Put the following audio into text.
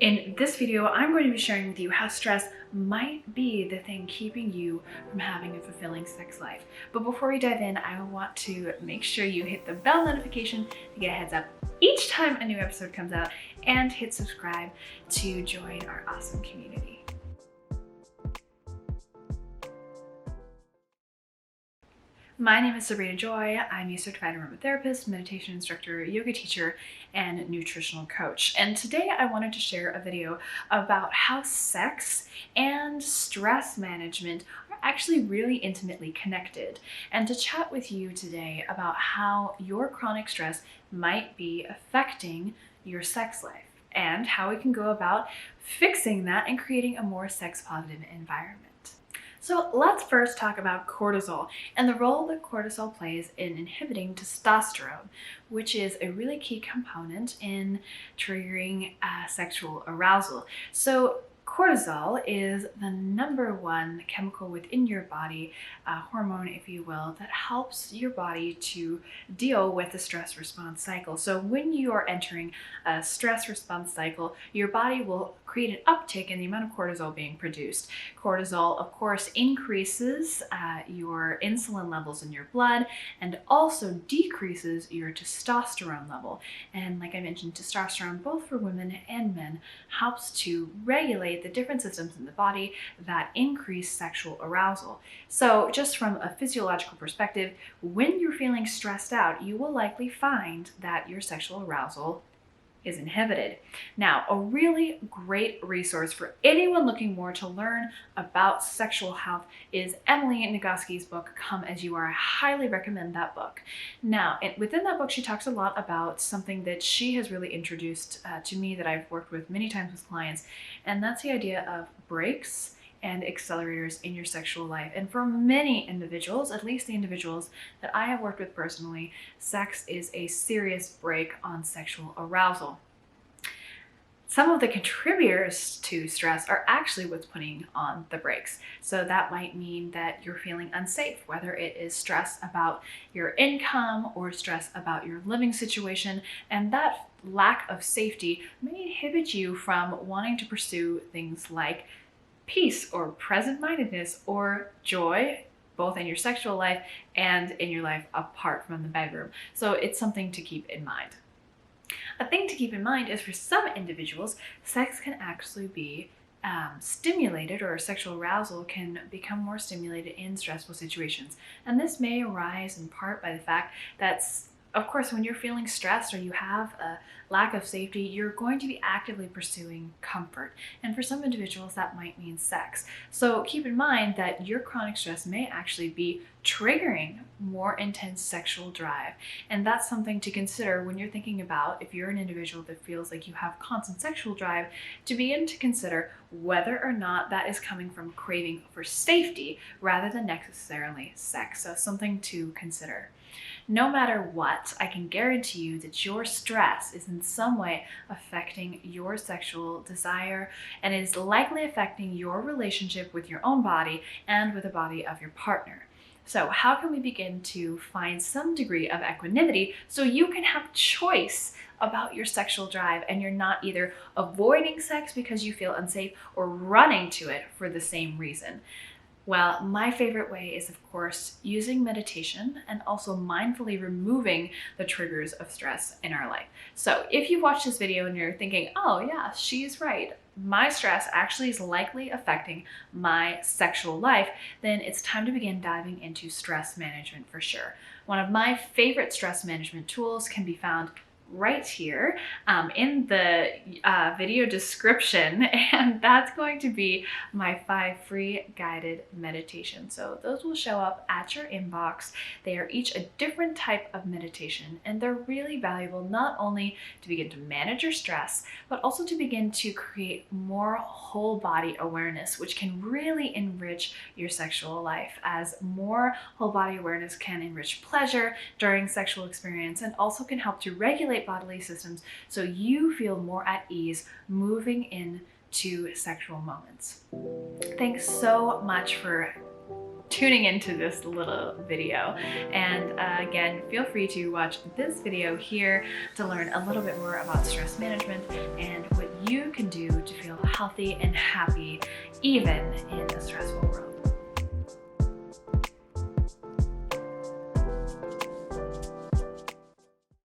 In this video, I'm going to be sharing with you how stress might be the thing keeping you from having a fulfilling sex life. But before we dive in, I want to make sure you hit the bell notification to get a heads up each time a new episode comes out, and hit subscribe to join our awesome community. My name is Sabrina Joy. I'm a certified aromatherapist, meditation instructor, yoga teacher, and nutritional coach. And today I wanted to share a video about how sex and stress management are actually really intimately connected, and to chat with you today about how your chronic stress might be affecting your sex life and how we can go about fixing that and creating a more sex positive environment. So let's first talk about cortisol and the role that cortisol plays in inhibiting testosterone, which is a really key component in triggering sexual arousal. So cortisol is the number one chemical within your body, hormone, if you will, that helps your body to deal with the stress response cycle. So when you are entering a stress response cycle, your body will create an uptick in the amount of cortisol being produced. Cortisol, of course, increases your insulin levels in your blood and also decreases your testosterone level. And like I mentioned, testosterone, both for women and men, helps to regulate the different systems in the body that increase sexual arousal. So just from a physiological perspective, when you're feeling stressed out, you will likely find that your sexual arousal is inhibited. Now, a really great resource for anyone looking more to learn about sexual health is Emily Nagoski's book, Come As You Are. I highly recommend that book. Now, within that book, she talks a lot about something that she has really introduced to me that I've worked with many times with clients, and that's the idea of breaks and accelerators in your sexual life. And for many individuals, at least the individuals that I have worked with personally, sex is a serious brake on sexual arousal. Some of the contributors to stress are actually what's putting on the brakes. So that might mean that you're feeling unsafe, whether it is stress about your income or stress about your living situation, and that lack of safety may inhibit you from wanting to pursue things like peace or present-mindedness or joy, both in your sexual life and in your life apart from the bedroom. So it's something to keep in mind. A thing to keep in mind is for some individuals, sex can actually be stimulated, or sexual arousal can become more stimulated in stressful situations. And this may arise in part by the fact that, of course, when you're feeling stressed or you have a lack of safety, you're going to be actively pursuing comfort. And for some individuals, that might mean sex. So keep in mind that your chronic stress may actually be triggering more intense sexual drive. And that's something to consider when you're thinking about, if you're an individual that feels like you have constant sexual drive, to begin to consider whether or not that is coming from craving for safety rather than necessarily sex. So something to consider. No matter what, I can guarantee you that your stress is in some way affecting your sexual desire and is likely affecting your relationship with your own body and with the body of your partner. So how can we begin to find some degree of equanimity so you can have choice about your sexual drive and you're not either avoiding sex because you feel unsafe or running to it for the same reason? Well, my favorite way is, of course, using meditation and also mindfully removing the triggers of stress in our life. So if you watch this video and you're thinking, oh yeah, she's right, my stress actually is likely affecting my sexual life, then it's time to begin diving into stress management for sure. One of my favorite stress management tools can be found right here in the video description, and that's going to be my 5 free guided meditations. So those will show up at your inbox. They are each a different type of meditation, and they're really valuable not only to begin to manage your stress, but also to begin to create more whole body awareness, which can really enrich your sexual life, as more whole body awareness can enrich pleasure during sexual experience and also can help to regulate bodily systems so you feel more at ease moving into sexual moments. Thanks so much for tuning into this little video. And again, feel free to watch this video here to learn a little bit more about stress management and what you can do to feel healthy and happy even in a stressful world.